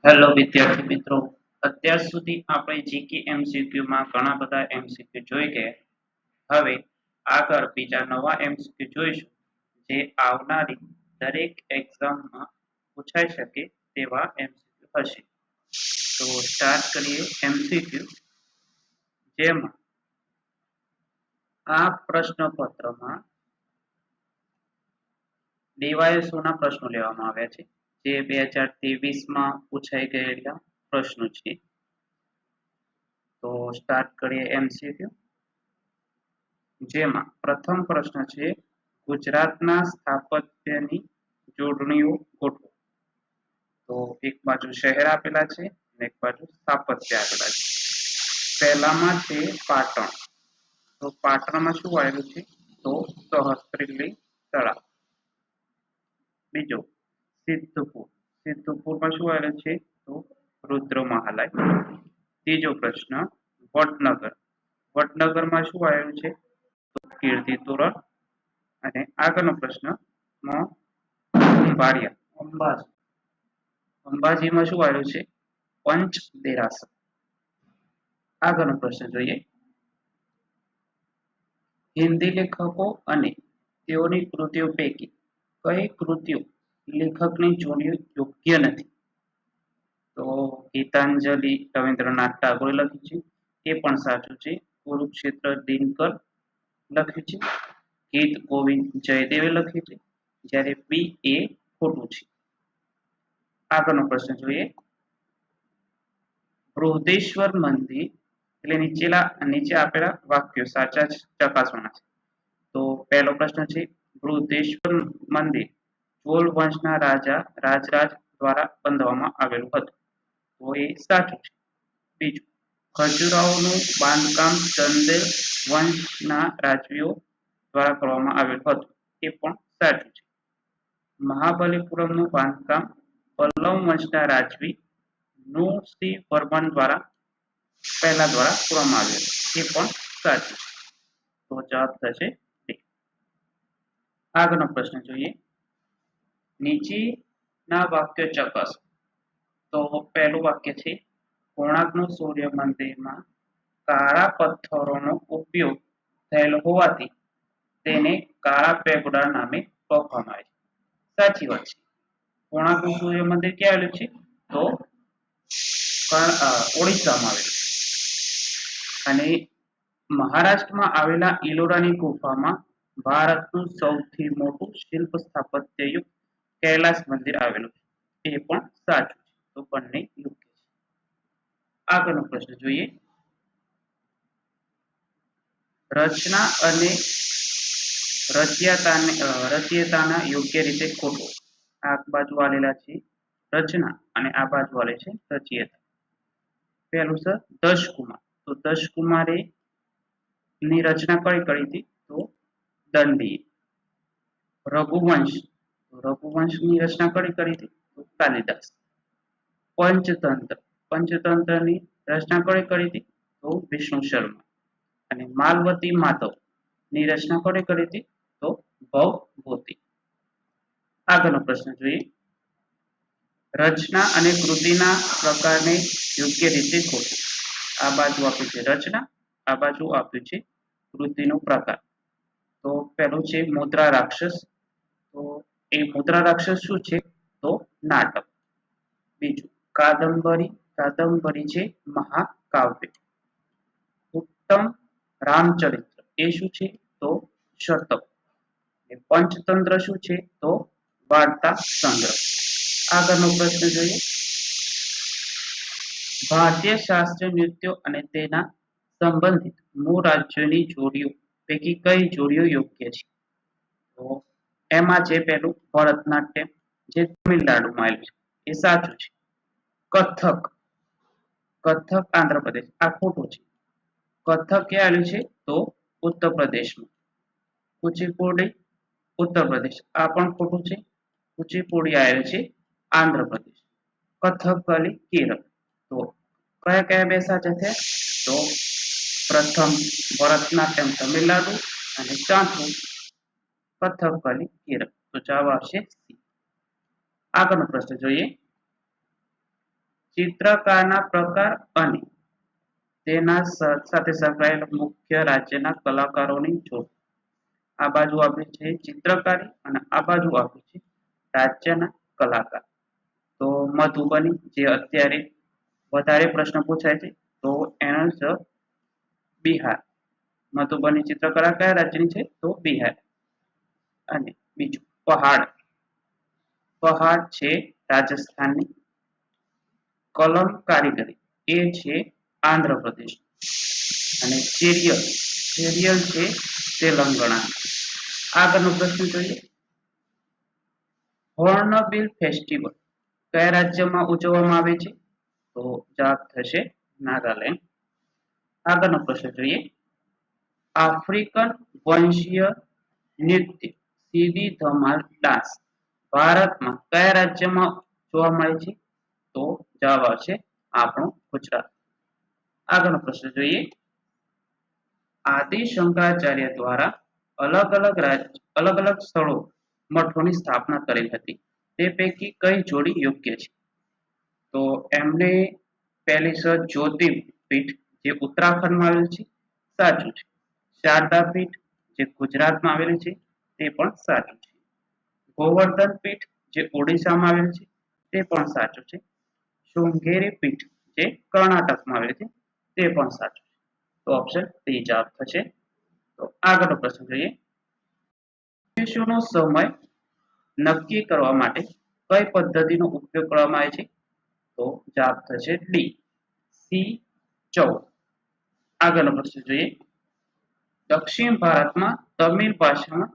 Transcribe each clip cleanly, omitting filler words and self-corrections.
Hello વિદ્યાર્થી મિત્રો, અત્યાર સુધી આપણે જીકે એમસીક્યુ માં ઘણા બધા એમસીક્યુ જોઈ ગયા. હવે આગળ બીજા નવા એમસીક્યુ જોઈશું, જે આવનારી દરેક એક્ઝામમાં પૂછાઈ શકે તેવા એમસીક્યુ હશે. તો સ્ટાર્ટ કરીએ એમસીક્યુ, જેમાં આ પ્રશ્નપત્રમાં ડીવાયએસઓના પ્રશ્નો લેવામાં આવ્યા છે, જે 2023માં પૂછાઈ ગયેલા પ્રશ્નો છે. તો સ્ટાર્ટ કરીએ એમસીક્યુ, જેમાં પ્રથમ પ્રશ્ન છે, ગુજરાતના સ્થાપત્યની જોડણીઓ ગોઠવો. તો એક બાજુ શહેર આપેલા છે અને એક બાજુ સ્થાપત્ય આપેલા છે. પહેલામાં છે પાટણ. તો પાટણમાં શું આવેલું છે? તો સહસ્ત્રીલિંગ તળાવ. બીજો સિદ્ધપુર. સિદ્ધપુરમાં શું આવેલું છે? તો રુદ્ર મહાલય. ત્રીજો પ્રશ્ન વડનગર. વડનગરમાં શું આવેલું છે? તો કીર્તિ તોરણ. અને આગળનો પ્રશ્ન અંબાજી. અંબાજીમાં શું આવેલું છે? પંચ દેરાસર. આગળનો પ્રશ્ન જોઈએ, હિન્દી લેખકો અને તેઓની કૃતિઓ પૈકી કઈ કૃતિઓ લેખકની જોડીઓ યોગ્ય નથી? તો ગીતાંજલિ રવિન્દ્રનાથ ટાગોરે લખી છે, એ પણ સાચું છે. કુરુક્ષેત્ર દિનકર લખ્યું છે. ગીત ગોવિંદ જયદેવે લખ્યું છે, જ્યારે બી એ ખોટું છે. આગળનો પ્રશ્ન જોઈએ, બૃહદેશ્વર મંદિર એટલે નીચે આપેલા વાક્યો સાચા ચકાસવાના છે. તો પહેલો પ્રશ્ન છે, બૃહદેશ્વર મંદિર ચોલ વંશના રાજા રાજરાજ દ્વારા બંધાવવામાં આવેલું હતું. તો એ સાચું છે. બીજું, ખજુરાહોનું બાંધકામ ચંદેલ વંશના રાજવીઓ દ્વારા કરવામાં આવેલું હતું. એ પણ સાચું છે. મહાબલીપુરમનું બાંધકામ પલ્લવ વંશના રાજવી નૃસિંહવર્મન દ્વારા કરવામાં આવ્યું. એ પણ સાચું છે. તો જવાબ થશે D. આગળનો પ્રશ્ન જોઈએ, નીચેના વાક્યો ચકાસો. તો પહેલું વાક્ય છે, કોણાર્કનું સૂર્ય મંદિરમાં કાળા પથ્થરોનો ઉપયોગ થયેલો હોવાથી તેને કાળા પેગોડા નામે ઓળખવામાં આવે છે. સાચી વાત છે. કોણાર્કનું સૂર્ય મંદિર ક્યાં આવેલું છે? તો ઓડિશામાં આવેલું. અને મહારાષ્ટ્રમાં આવેલા ઇલોરાની ગુફામાં ભારતનું સૌથી મોટું શિલ્પ સ્થાપત્યયુક્ત કૈલાસ મંદિર આવેલું છે. એ પણ સાચું છે. તો બંને યોગ્ય છે. આગળનો પ્રશ્ન જોઈએ, રચના અને રચયિતાના યોગ્ય રીતે ખોટો. આ બાજુ આલેલા છે રચના અને આ બાજુ આલે છે રચયિતા. પહેલું છે દશકુમાર. તો દશકુમારે ની રચના કઈ કરી હતી? તો દંડી. રઘુવંશની રચના કરી હતી? તો કાલિદાસ. પંચતંત્રની રચના કરી હતી? તો વિષ્ણુ શર્મા. અને માલવતી માધવ ની રચના કોણે કરી હતી? તો ભવભૂતિ. આગળનો પ્રશ્ન જોઈએ, રચના અને કૃતિના પ્રકારને યોગ્ય રીતે ગોઠવો. આ બાજુ આપ્યું છે રચના, આ બાજુ આપ્યું છે કૃતિનો પ્રકાર. તો પહેલું છે મુદ્રા રાક્ષસ. તો એ મુદ્રા રાક્ષસ શું છે? તો નાટક. બીજું કાદંબરી છે મહાકાવ્ય. ઉત્તમ રામચરિત્ર એ શું છે? તો શતક. પંચતંત્ર શું છે? તો વાર્તા સંગ્રહ. આગળનો પ્રશ્ન જોઈએ, ભારતીય શાસ્ત્રીય નૃત્યો અને તેના સંબંધિત મૂળ રાજ્યોની જોડીઓ પૈકી કઈ જોડીઓ યોગ્ય છે? તો એમાં છે પહેલું ભરતનાટ્યમ, જે તમિલનાડુમાં આવેલું છે. એ સાચું છે. કથક આંધ્રપ્રદેશ. આ ખોટું છે. કથક ક્યાં આવેલું છે? તો ઉત્તર પ્રદેશમાં. કુચીપુડી ઉત્તર પ્રદેશ. આ પણ ખોટું છે. કુચીપુડી આવેલું છે આંધ્રપ્રદેશ. કથકલી કેરળ. તો કયા કયા બે સાચા થયા? તો પ્રથમ ભરતનાટ્યમ તમિલનાડુ અને ચોથું કથકલી કેરળ. તો જવાબ આવશે સી. આગળનો પ્રશ્ન જોઈએ, ચિત્રકારના પ્રકાર અને તેના સાથે સંકળાયેલા મુખ્ય રાજ્યના કલાકારોની જોડ. આ બાજુ આપ્યું છે ચિત્રકારી અને આ બાજુ આપ્યું છે રાજ્યના કલાકાર. તો મધુબની જે અત્યારે વધારે પ્રશ્ન પૂછાય છે તો એનો જવાબ બિહાર. મધુબની ચિત્રકલા કયા રાજ્યની છે તો બિહાર. અને બીજું પહાડ. પહાડ છે રાજસ્થાનની. કલમ કારીગરી એ છે આંધ્રપ્રદેશ. અને ચેરિયલ છે તેલંગાણા. આગળનો પ્રશ્ન જોઈએ. હોર્નબિલ ફેસ્ટિવલ કયા રાજ્યમાં ઉજવવામાં આવે છે તો જવાબ થશે નાગાલેન્ડ. આગળનો પ્રશ્ન જોઈએ. આફ્રિકન વંશીય નૃત્ય સીધી ધમાલ ડાન્સ ભારતમાં કયા રાજ્યમાં જોવા મળે છે તો જવાબ આવશે આપણું ગુજરાત. આગળનો પ્રશ્ન જોઈએ. આદિ શંકરાચાર્ય દ્વારા અલગ અલગ સ્થળો મઠોની સ્થાપના કરેલ હતી. તે પૈકી કઈ જોડી યોગ્ય છે તો એમને પહેલી છે જ્યોતિપીઠ જે ઉત્તરાખંડમાં આવેલ છે સાચું છે. શારદા પીઠ જે ગુજરાતમાં આવેલી છે તે પણ સાચું છે. ગોવર્ધન પીઠ જે ઓડિશામાં આવેલ છે તે પણ સાચું છે. શૃંગેરી પીઠ જે કર્ણાટકમાં આવેલ છે તે પણ સાચું છે. તો ઓપ્શન સી જવાબ થશે. તો આગળનો પ્રશ્ન જોઈએ. શિશુનો સમય નક્કી કરવા માટે કઈ પદ્ધતિનો ઉપયોગ કરવામાં આવે છે તો જવાબ થશે ડી C14. આગળનો પ્રશ્ન જોઈએ. દક્ષિણ ભારતમાં તમિલ ભાષામાં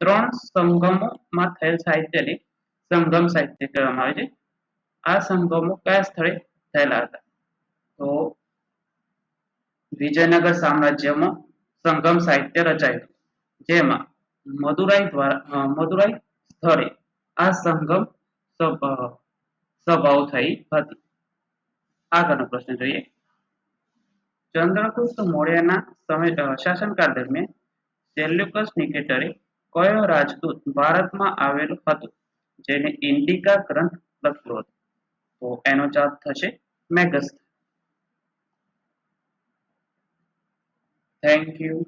3 સંગમોમાં થયેલ સાહિત્યને સંગમ સાહિત્ય કહેવામાં આવે છે. આ સંગમો કયા સ્થળે થયેલા હતા તો વિજયનગર સામ્રાજ્યમાં સંગમ સાહિત્ય રચાયું જેમાં મદુરાઈ સ્થળે આ સંગમ સભાઓ થઈ હતી. આગળનો પ્રશ્ન જોઈએ. ચંદ્રગુપ્ત મૌર્યના શાસનકાળ દરમિયાન સેલ્યુકસ નિકેટરે કયો રાજદૂત ભારતમાં આવેલો હતો જેને ઇન્ડિકા ગ્રંથ લખેલો હતો તો એનો જવાબ થશે મેગસ્થ. Thank you.